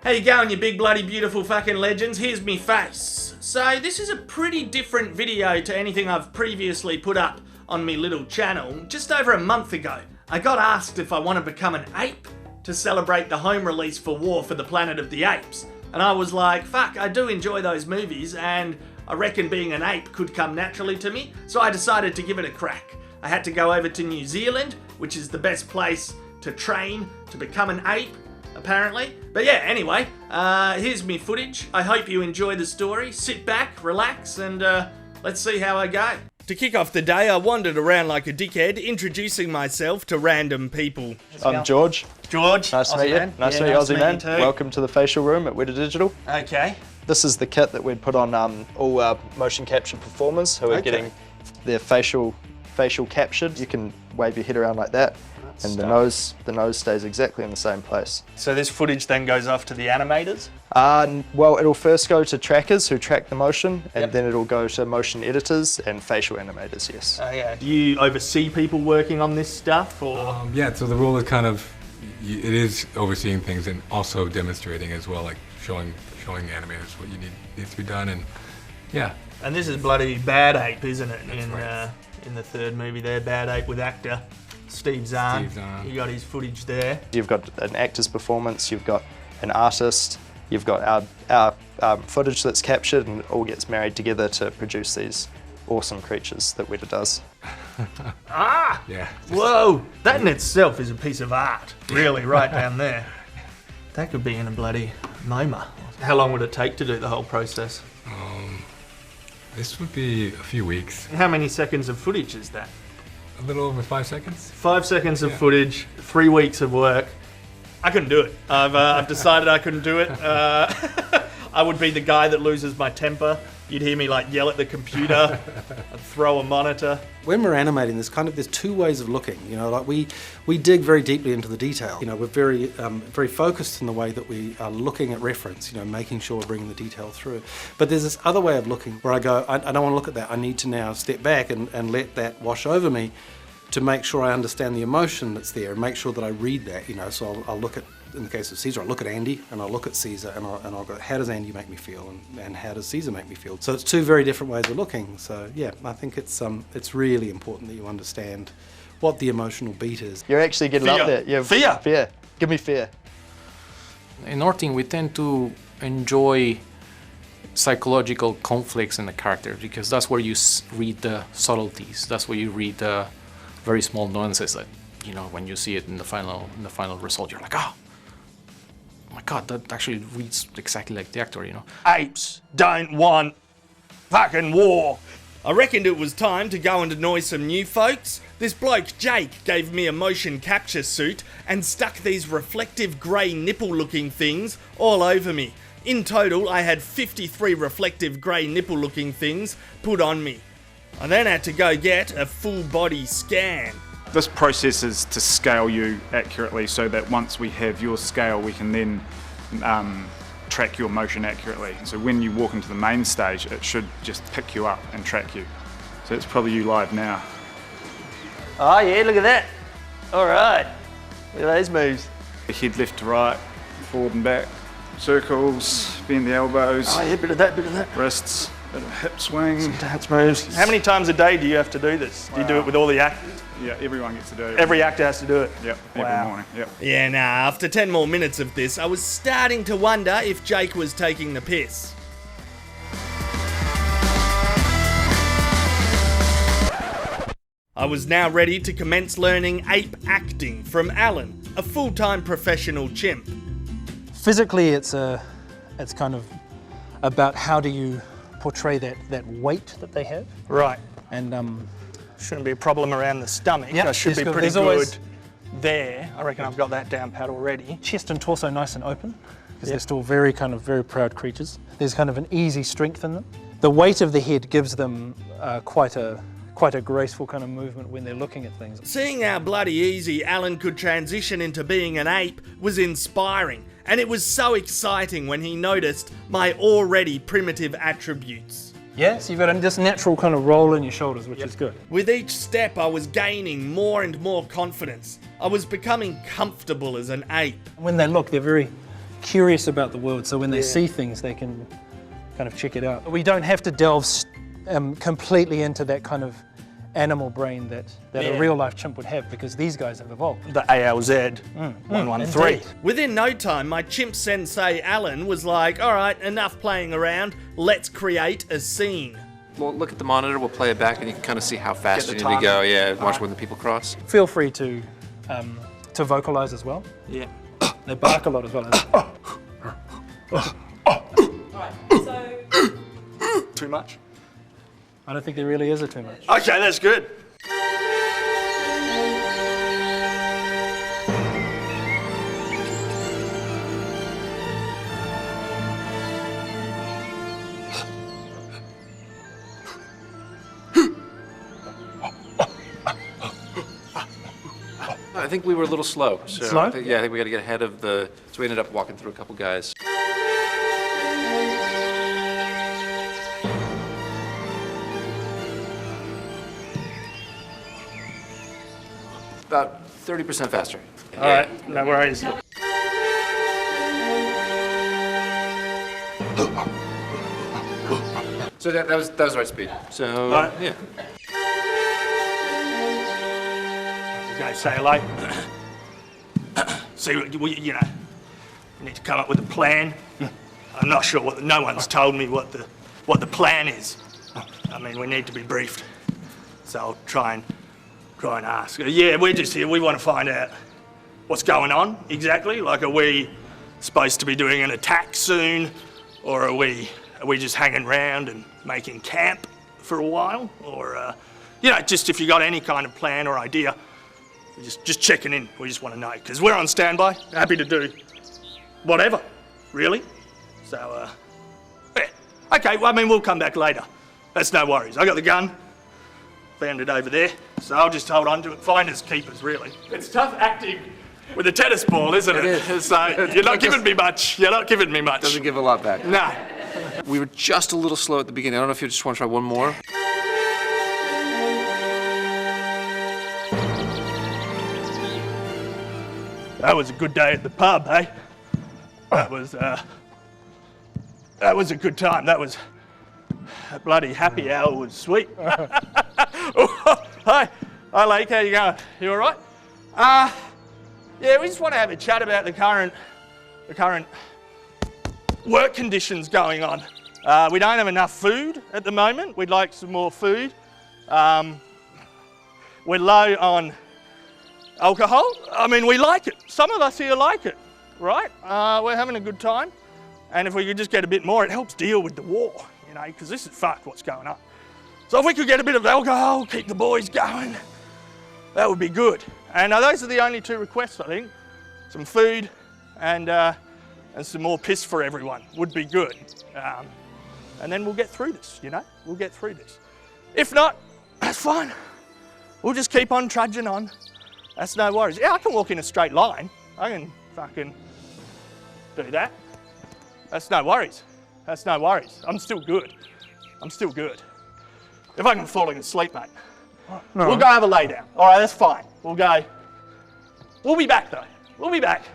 How you going, you big bloody beautiful fucking legends? Here's me face. So this is a pretty different video to anything I've previously put up on me little channel. Just over a month ago, I got asked if I want to become an ape to celebrate the home release for War for the Planet of the Apes. And I was like, fuck, I do enjoy those movies and I reckon being an ape could come naturally to me. So I decided to give it a crack. I had to go over to New Zealand, which is the best place to train to become an ape, apparently. But yeah, anyway, here's me footage. I hope you enjoy the story. Sit back, relax, and let's see how I go. To kick off the day, I wandered around like a dickhead, introducing myself to random people. I'm George. George. Nice to meet you. Nice to meet you, Ozzy man. Welcome to the facial room at WETA Digital. Okay. This is the kit that we'd put on all our motion capture performers who are getting their facial captured. You can wave your head around like that. And the nose stays exactly in the same place. So this footage then goes off to the animators? Well, it'll first go to trackers who track the motion, and then it'll go to motion editors and facial animators, yes. Oh yeah. Do you oversee people working on this stuff, or? Yeah, so the role is kind of, it is overseeing things and also demonstrating as well, like showing animators what needs to be done, and yeah. And this is bloody Bad Ape, isn't it? That's right. In the third movie there, Bad Ape with actor Steve Zahn. You got his footage there. You've got an actor's performance, you've got an artist, you've got our footage that's captured, and it all gets married together to produce these awesome creatures that WETA does. Ah! Yeah. Whoa! That in itself is a piece of art, really, right down there. That could be in a bloody MoMA. How long would it take to do the whole process? This would be a few weeks. How many seconds of footage is that? A little over 5 seconds. 5 seconds of footage, 3 weeks of work. I couldn't do it. I've decided I couldn't do it. I would be the guy that loses my temper. You'd hear me like yell at the computer, I'd throw a monitor. When we're animating, there's two ways of looking. You know, like we dig very deeply into the detail. You know, we're very focused in the way that we are looking at reference. You know, making sure we're bringing the detail through. But there's this other way of looking where I go, I don't want to look at that. I need to now step back and let that wash over me to make sure I understand the emotion that's there and make sure that I read that. You know, so I'll look at, in the case of Caesar, I look at Andy and I'll look at Caesar and I'll go, how does Andy make me feel and how does Caesar make me feel? So it's two very different ways of looking. So yeah, I think it's really important that you understand what the emotional beat is. You're actually getting up there. Yeah, fear. Fear. Give me fear. In our team, we tend to enjoy psychological conflicts in the character because that's where you read the subtleties. That's where you read the very small nuances that, you know, when you see it in the final result, you're like, oh my God, that actually reads exactly like the actor, you know. Apes don't want fucking war. I reckoned it was time to go and annoy some new folks. This bloke Jake gave me a motion capture suit and stuck these reflective grey nipple looking things all over me. In total, I had 53 reflective grey nipple looking things put on me. I then had to go get a full body scan. This process is to scale you accurately so that once we have your scale, we can then track your motion accurately. So when you walk into the main stage, it should just pick you up and track you. So it's probably you live now. Oh yeah, look at that. All right, look at those moves. Head left to right, forward and back, circles, bend the elbows. Oh yeah, bit of that. Wrists, bit of hip swing. Dance moves. How many times a day do you have to do this? Do you do it with all the actors? Yeah, everyone gets to do it. Every actor has to do it? Yep, every morning, yep. Yeah, nah, after 10 more minutes of this, I was starting to wonder if Jake was taking the piss. I was now ready to commence learning ape acting from Alan, a full-time professional chimp. Physically, it's kind of about how do you portray that weight that they have. Right. And shouldn't be a problem around the stomach. Yep, I should be pretty there's good always there. I reckon I've got that down pat already. chest and torso nice and open because they're still very proud creatures. There's kind of an easy strength in them. The weight of the head gives them quite a graceful kind of movement when they're looking at things. Seeing how bloody easy Alan could transition into being an ape was inspiring, and it was so exciting when he noticed my already primitive attributes. Yeah, so you've got this natural kind of roll in your shoulders, which is good. With each step, I was gaining more and more confidence. I was becoming comfortable as an ape. When they look, they're very curious about the world, so when they see things, they can kind of check it out. We don't have to delve completely into that kind of animal brain that a real-life chimp would have, because these guys have evolved. The ALZ 113. Indeed. Within no time, my chimp sensei Alan was like, all right, enough playing around, let's create a scene. We'll look at the monitor, we'll play it back, and you can kind of see how fast you need to go. Yeah, watch when the people cross. Feel free to vocalize as well. Yeah. They bark a lot as well. Too much? I don't think there really is a too much. Okay, that's good. I think we were a little slow. So Slow? I think we got to get ahead of the. So we ended up walking through a couple guys. About 30% faster. All right, no worries. So that was the right speed. So Right. yeah. Go say hello. See, we need to come up with a plan. I'm not sure no one's told me what the plan is. I mean, we need to be briefed. So I'll try and ask. Yeah, we're just here. We want to find out what's going on exactly. Like, are we supposed to be doing an attack soon, or are we just hanging around and making camp for a while, or just if you got any kind of plan or idea. Just checking in. We just want to know, because we're on standby. Happy to do whatever, really. So, yeah. Okay, well, I mean, we'll come back later. That's no worries. I got the gun. Found it over there. So I'll just hold on to it. Finders keepers, really. It's tough acting with a tennis ball, isn't it? It is. So you're not giving me much. You're not giving me much. Doesn't give a lot back. No. We were just a little slow at the beginning. I don't know if you just want to try one more. That was a good day at the pub, eh? That was a good time. That bloody happy hour was sweet. Hi, Lake, how you going? You all right? Yeah, we just want to have a chat about the current work conditions going on. We don't have enough food at the moment. We'd like some more food. We're low on alcohol. I mean, we like it. Some of us here like it, right? We're having a good time. And if we could just get a bit more, it helps deal with the war, because this is fucked what's going on. So if we could get a bit of alcohol, keep the boys going, that would be good. And those are the only two requests, I think. Some food and some more piss for everyone would be good. And then we'll get through this, We'll get through this. If not, that's fine. We'll just keep on trudging on. That's no worries. Yeah, I can walk in a straight line. I can fucking do that. That's no worries. That's no worries. I'm still good. If I can falling asleep, mate. No. We'll go have a lay down. All right, that's fine. We'll go. We'll be back, though. We'll be back.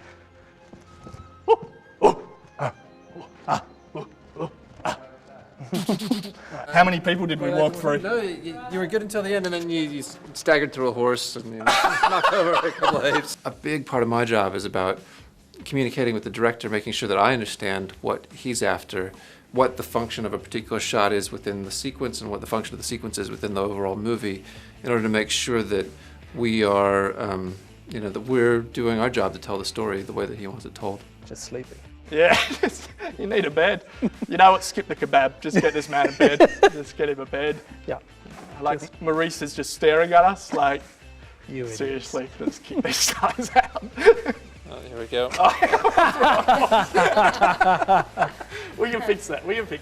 How many people did we walk through? No, you were good until the end, and then you staggered through a horse and knocked over a couple of apes. A big part of my job is about communicating with the director, making sure that I understand what he's after, what the function of a particular shot is within the sequence, and what the function of the sequence is within the overall movie, in order to make sure that we are, that we're doing our job to tell the story the way that he wants it told. Just sleeping. Yeah, you need a bed. You know what? Skip the kebab. Just get this man a bed. Just get him a bed. Yeah. Like Maurice is just staring at us. Like, You seriously, let's keep these guys out. Oh, here we go. We can fix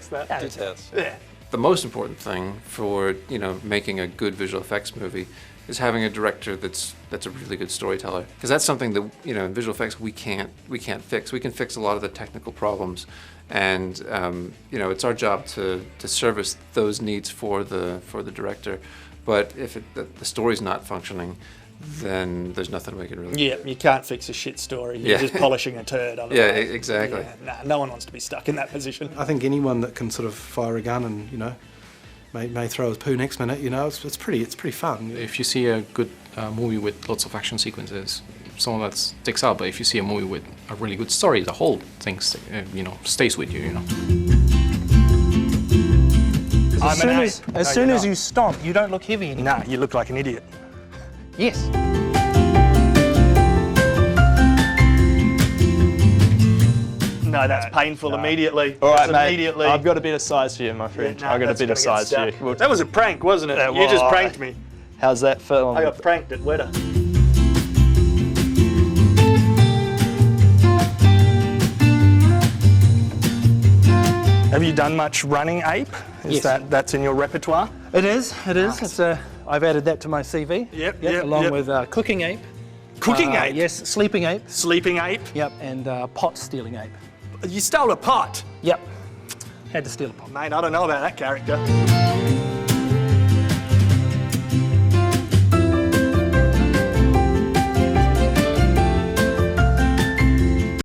that. Details. Yeah. The most important thing for making a good visual effects movie is having a director that's a really good storyteller, because that's something that in visual effects we can't fix. We can fix a lot of the technical problems, and it's our job to service those needs for the director. But if the story's not functioning, then there's nothing we can really. Yeah, you can't fix a shit story. You're just polishing a turd. Otherwise. Yeah, exactly. Yeah, nah, no one wants to be stuck in that position. I think anyone that can sort of fire a gun and, you know, may throw his poo next minute, you know, it's pretty fun. If you see a good movie with lots of action sequences, some of that sticks out. But if you see a movie with a really good story, the whole thing, you know, stays with you. You know. As soon as you stomp, you don't look heavy anymore. Nah, you look like an idiot. Yes. No, that's painful immediately. All right, That's mate. immediately. I've got a better size for you, my friend. Yeah, I've got a better size for you. Well, that was a prank, wasn't it? You just pranked me. How's that fit on? I got pranked at WETA. Have you done much running, Ape? Yes. That's in your repertoire? It is. It's I've added that to my CV. Yep, along with cooking ape. Cooking ape? Yes, sleeping ape. Sleeping ape? Yep, and pot stealing ape. You stole a pot? Yep, had to steal a pot. Mate, I don't know about that character.